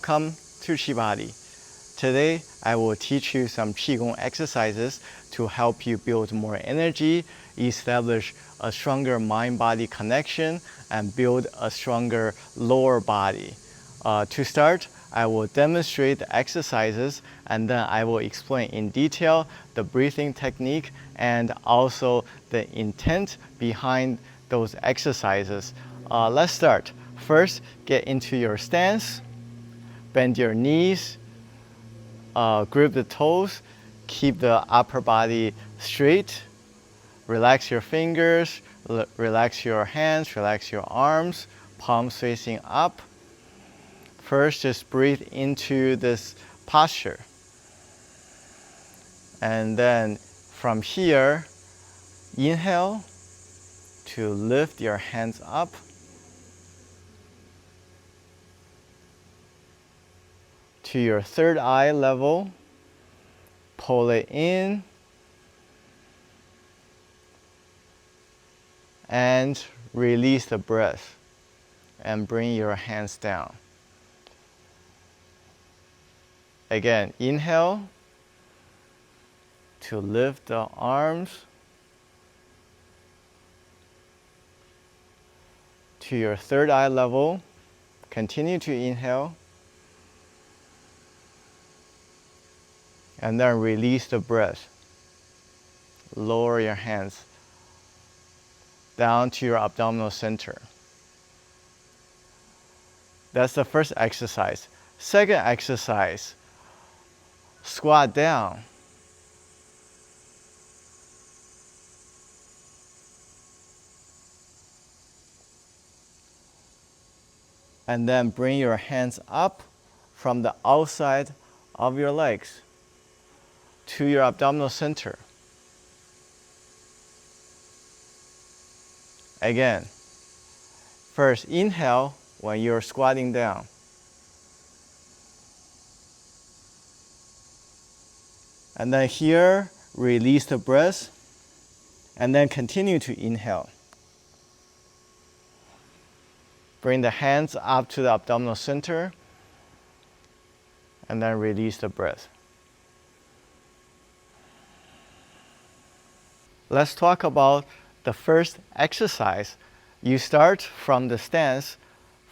Welcome to Chi Body. Today I will teach you some Qigong exercises to help you build more energy, establish a stronger mind-body connection, and build a stronger lower body. To start, I will demonstrate the exercises and then I will explain in detail the breathing technique and also the intent behind those exercises. Let's start. First, get into your stance, bend your knees, grip the toes, keep the upper body straight, relax your fingers, relax your hands, relax your arms, palms facing up. First, just breathe into this posture. And then from here, inhale to lift your hands up. To your third eye level, pull it in, and release the breath, and bring your hands down. Again, inhale to lift the arms to your third eye level. Continue to inhale. And then release the breath. Lower your hands down to your abdominal center. That's the first exercise. Second exercise, squat down. And then bring your hands up from the outside of your legs to your abdominal center. Again, first inhale when you're squatting down. And then here, release the breath, and then continue to inhale. Bring the hands up to the abdominal center, and then release the breath. Let's talk about the first exercise. You start from the stance.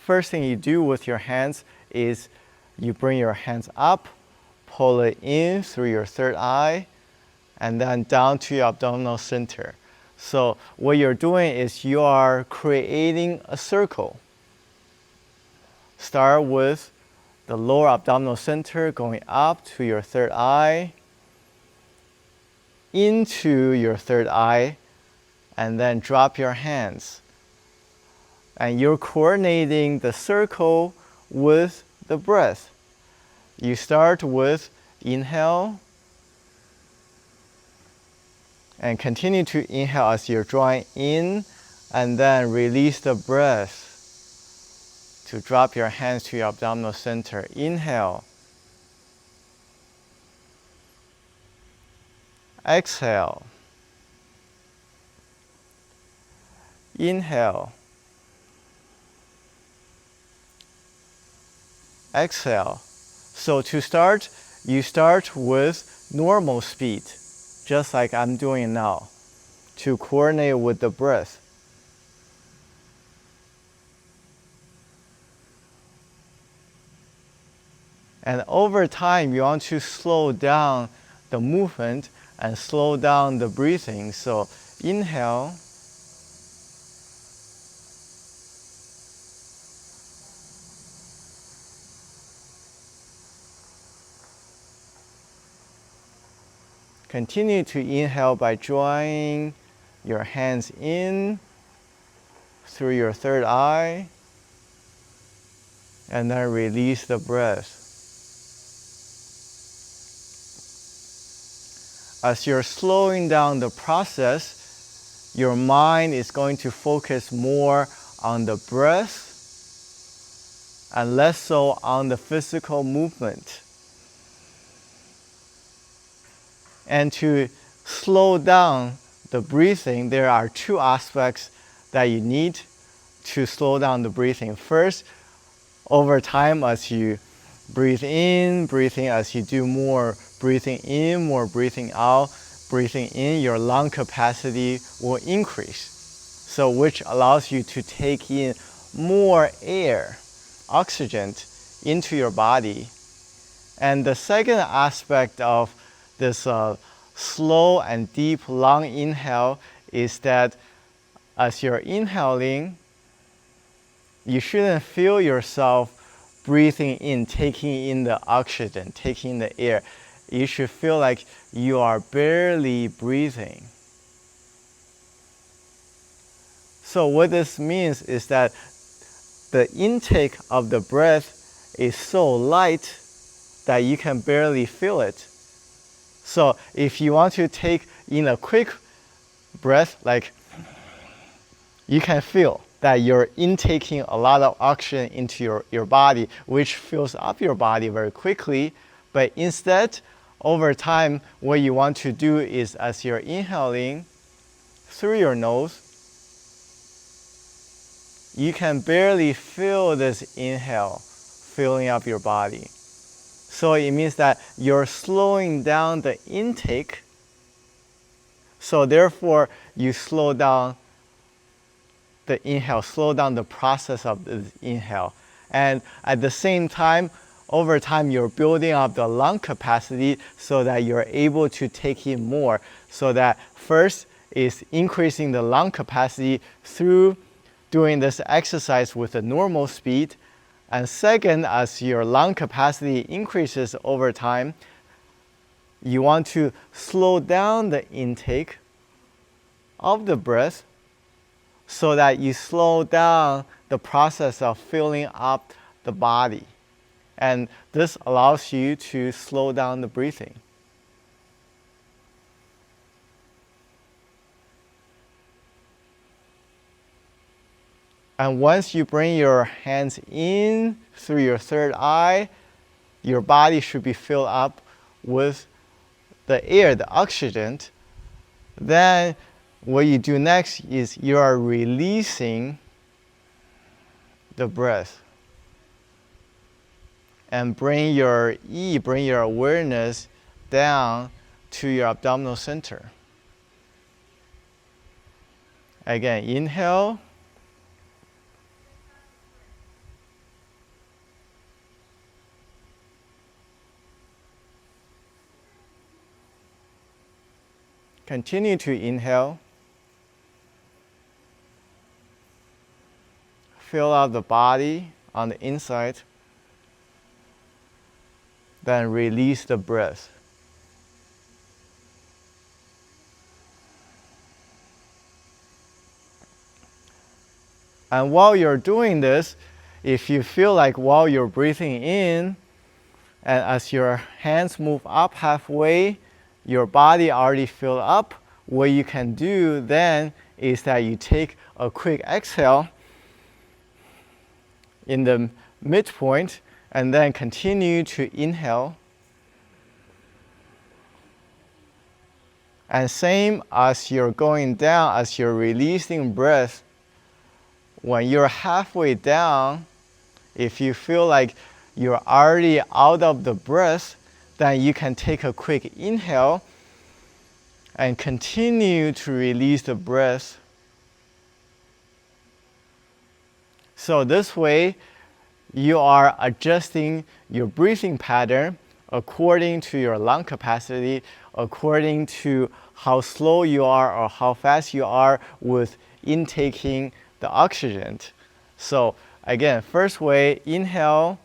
First thing you do with your hands is you bring your hands up, pull it in through your third eye, and then down to your abdominal center. So what you're doing is you are creating a circle. Start with the lower abdominal center going up to your third eye, into your third eye, and then drop your hands. And you're coordinating the circle with the breath. You start with inhale and continue to inhale as you're drawing in, and then release the breath to drop your hands to your abdominal center. Inhale. Exhale. Inhale. Exhale. So to start, you start with normal speed, just like I'm doing now, to coordinate with the breath. And over time, you want to slow down the movement and slow down the breathing. So inhale. Continue to inhale by drawing your hands in through your third eye, and then release the breath. As you're slowing down the process, your mind is going to focus more on the breath and less so on the physical movement. And to slow down the breathing, there are two aspects that you need to slow down the breathing. First, over time, as you Breathe in, breathing as you do more breathing in, more breathing out. Breathing in, your lung capacity will increase. So which allows you to take in more air, oxygen into your body. And the second aspect of this slow and deep lung inhale is that as you're inhaling, you shouldn't feel yourself breathing in, taking in the oxygen, taking in the air. You should feel like you are barely breathing. So what this means is that the intake of the breath is so light that you can barely feel it. So if you want to take in a quick breath, like you can feel that you're intaking a lot of oxygen into your body, which fills up your body very quickly. But instead, over time, what you want to do is as you're inhaling through your nose, you can barely feel this inhale filling up your body. So it means that you're slowing down the intake. So therefore, you slow down the inhale, slow down the process of the inhale. And at the same time, over time, you're building up the lung capacity so that you're able to take in more. So that first is increasing the lung capacity through doing this exercise with a normal speed. And second, as your lung capacity increases over time, you want to slow down the intake of the breath so that you slow down the process of filling up the body. And this allows you to slow down the breathing. And once you bring your hands in through your third eye, your body should be filled up with the air, the oxygen. Then what you do next is you are releasing the breath. And bring your awareness down to your abdominal center. Again, inhale. Continue to inhale. Fill out the body on the inside. Then release the breath. And while you're doing this, if you feel like while you're breathing in, and as your hands move up halfway, your body already filled up, what you can do then is that you take a quick exhale in the midpoint and then continue to inhale. And same as you're going down, as you're releasing breath, when you're halfway down, if you feel like you're already out of the breath, then you can take a quick inhale and continue to release the breath. So this way, you are adjusting your breathing pattern according to your lung capacity, according to how slow you are or how fast you are with intaking the oxygen. So again, first way, inhale,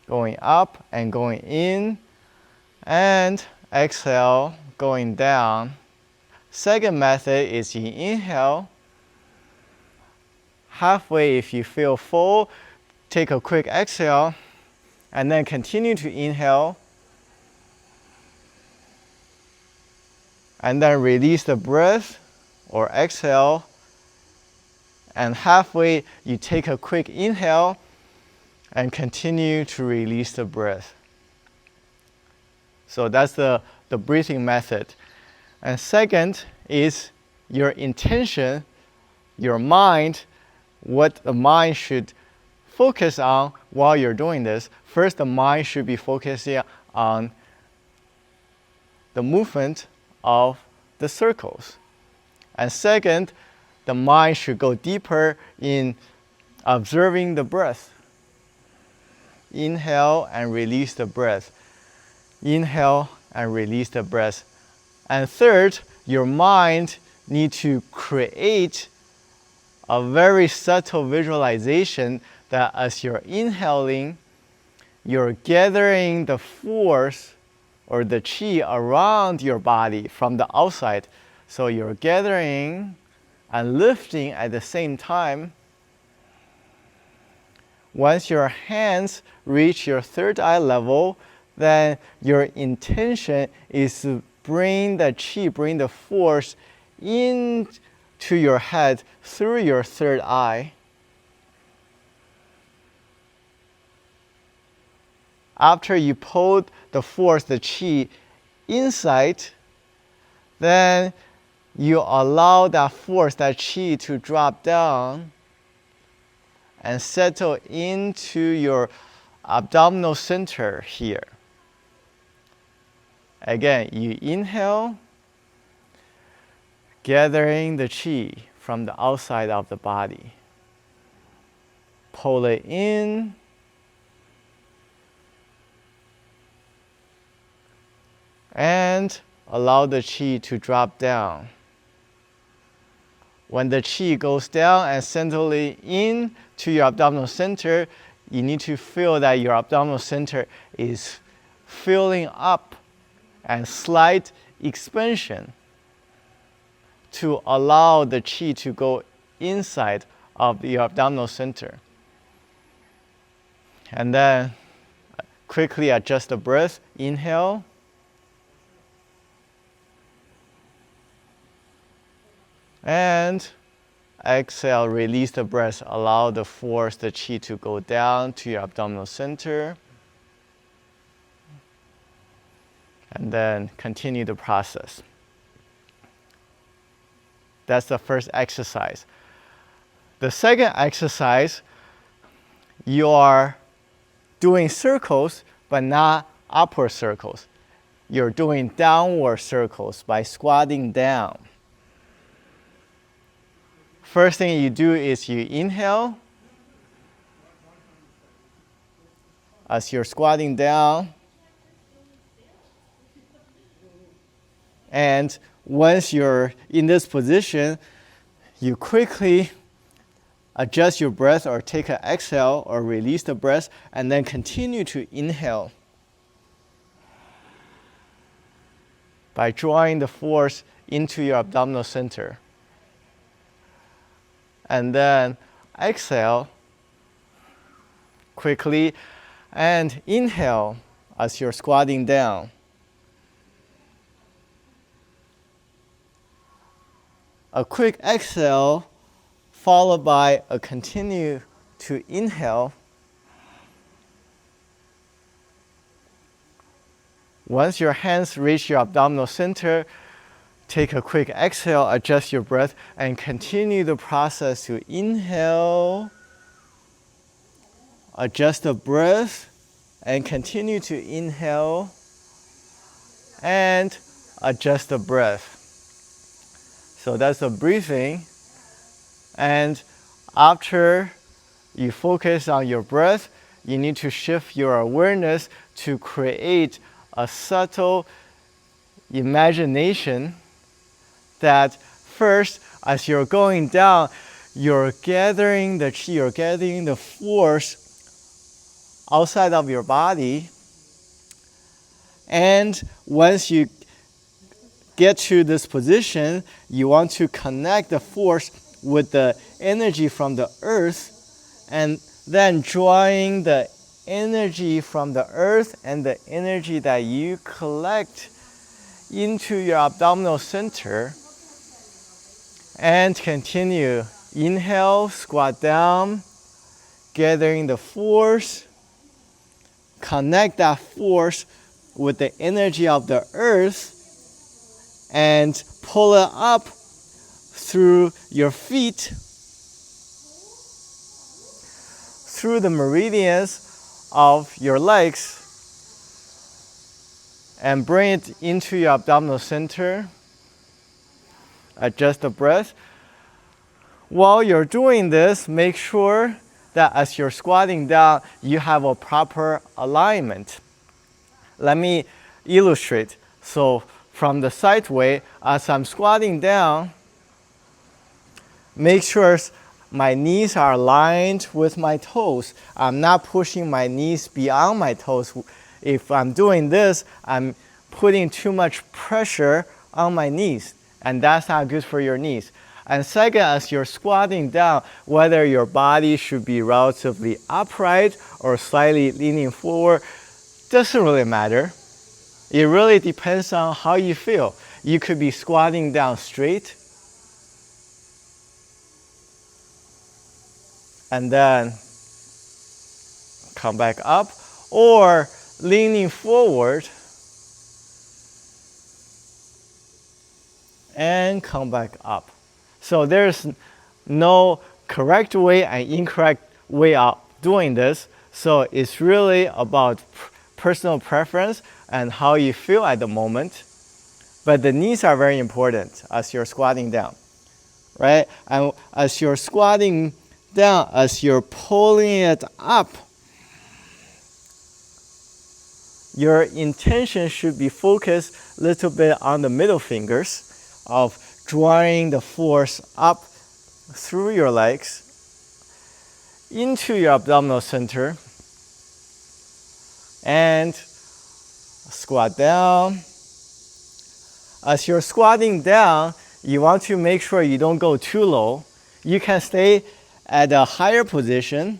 going up and going in, and exhale, going down. Second method is you inhale. Halfway, if you feel full, take a quick exhale, and then continue to inhale. And then release the breath or exhale. And halfway, you take a quick inhale and continue to release the breath. So that's the breathing method. And second is your intention, your mind, what the mind should focus on while you're doing this. First, the mind should be focusing on the movement of the circles. And second, the mind should go deeper in observing the breath. Inhale and release the breath. Inhale and release the breath. And third, your mind needs to create a very subtle visualization that as you're inhaling, you're gathering the force or the qi around your body from the outside. So you're gathering and lifting at the same time. Once your hands reach your third eye level, then your intention is to bring the qi, bring the force into your head through your third eye. After you pull the force, the qi inside, then you allow that force, that qi to drop down and settle into your abdominal center here. Again, you inhale, gathering the qi from the outside of the body. Pull it in. And allow the qi to drop down. When the qi goes down and settling in to your abdominal center, you need to feel that your abdominal center is filling up and slight expansion to allow the qi to go inside of your abdominal center. And then quickly adjust the breath. Inhale. And exhale, release the breath. Allow the force, the qi to go down to your abdominal center. And then continue the process. That's the first exercise. The second exercise, you are doing circles, but not upward circles. You're doing downward circles by squatting down. First thing you do is you inhale. As you're squatting down. And once you're in this position, you quickly adjust your breath or take an exhale or release the breath and then continue to inhale. By drawing the force into your abdominal center. And then exhale quickly and inhale as you're squatting down. A quick exhale followed by a continue to inhale. Once your hands reach your abdominal center, take a quick exhale, adjust your breath, and continue the process to inhale, adjust the breath, and continue to inhale, and adjust the breath. So that's the breathing. And after you focus on your breath, you need to shift your awareness to create a subtle imagination that first, as you're going down, you're gathering the qi, you're gathering the force outside of your body. And once you get to this position, you want to connect the force with the energy from the earth, and then drawing the energy from the earth and the energy that you collect into your abdominal center. And continue. Inhale, squat down, gathering the force. Connect that force with the energy of the earth and pull it up through your feet, through the meridians of your legs and bring it into your abdominal center. Adjust the breath. While you're doing this, make sure that as you're squatting down, you have a proper alignment. Let me illustrate. So from the side way, as I'm squatting down, make sure my knees are aligned with my toes. I'm not pushing my knees beyond my toes. If I'm doing this, I'm putting too much pressure on my knees, and that's not good for your knees. And second, as you're squatting down, whether your body should be relatively upright or slightly leaning forward, doesn't really matter. It really depends on how you feel. You could be squatting down straight, and then come back up, or leaning forward and come back up. So there's no correct way and incorrect way of doing this. So it's really about personal preference and how you feel at the moment. But the knees are very important as you're squatting down, right? And as you're squatting down, as you're pulling it up, your intention should be focused a little bit on the middle fingers of drawing the force up through your legs into your abdominal center and squat down. As you're squatting down, you want to make sure you don't go too low. You can stay at a higher position,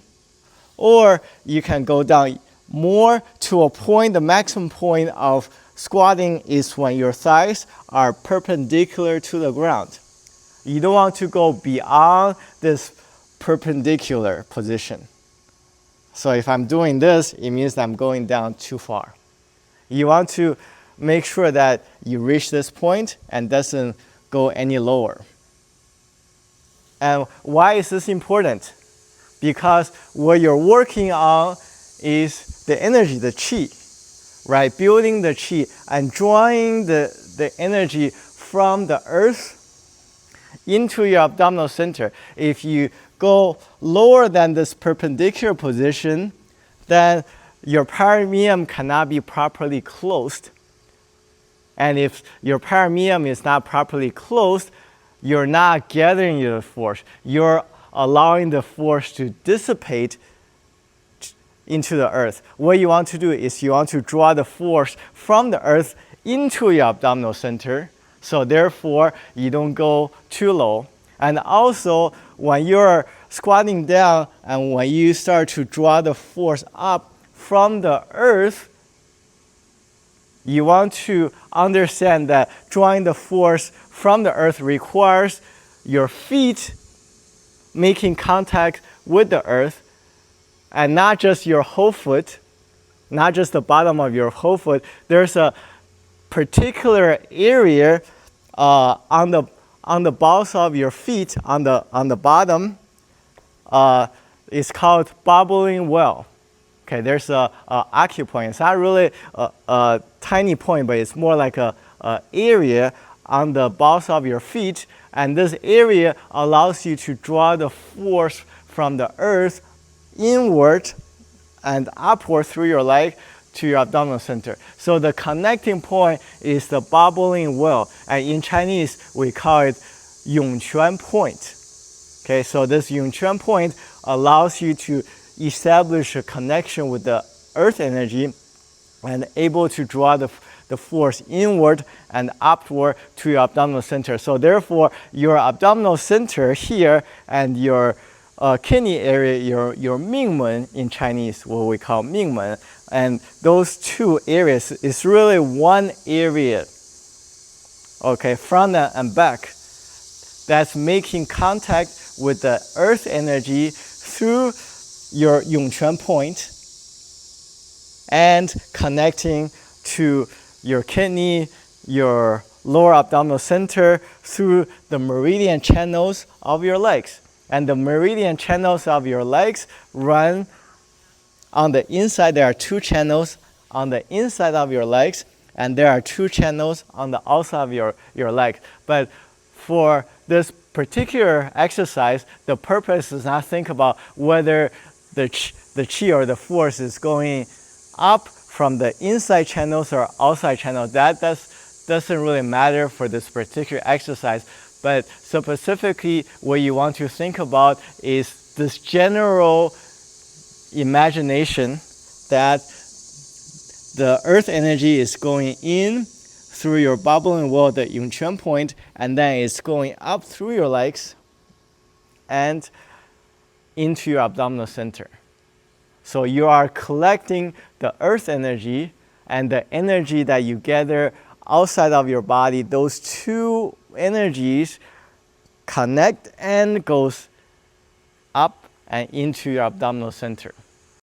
or you can go down more to a point. The maximum point of squatting is when your thighs are perpendicular to the ground. You don't want to go beyond this perpendicular position. So if I'm doing this, it means that I'm going down too far. You want to make sure that you reach this point and doesn't go any lower. And why is this important? Because what you're working on is the energy, the qi, right? Building the qi and drawing the energy from the earth into your abdominal center. If you go lower than this perpendicular position, then your perineum cannot be properly closed. And if your perineum is not properly closed, you're not gathering your force. You're allowing the force to dissipate into the earth. What you want to do is you want to draw the force from the earth into your abdominal center. So therefore, you don't go too low. And also, when you're squatting down and when you start to draw the force up from the earth, you want to understand that drawing the force from the earth requires your feet making contact with the earth, and not just your whole foot, not just the bottom of your whole foot. There's a particular area on the balls of your feet, on the bottom. It's called bubbling well. Okay, there's a acupoint. It's not really a tiny point, but it's more like a area on the balls of your feet, and this area allows you to draw the force from the earth inward and upward through your leg to your abdominal center. So the connecting point is the bubbling well, and in Chinese we call it Yongquan point. Okay, so this Yongquan point allows you to establish a connection with the earth energy and able to draw the force inward and upward to your abdominal center. So therefore, your abdominal center here and your kidney area, your Mingmen in Chinese, what we call Mingmen, and those two areas is really one area, okay, front and back, that's making contact with the earth energy through your Yongquan point and connecting to your kidney, your lower abdominal center through the meridian channels of your legs. And the meridian channels of your legs run on the inside. There are 2 channels on the inside of your legs, and there are 2 channels on the outside of your leg. But for this particular exercise, the purpose is not think about whether the chi or the force is going up from the inside channels or outside channels. That doesn't really matter for this particular exercise. But specifically, what you want to think about is this general imagination that the earth energy is going in through your bubbling wall, the Yongquan point, and then it's going up through your legs and into your abdominal center. So you are collecting the earth energy and the energy that you gather outside of your body. Those 2 energies connect and goes up and into your abdominal center.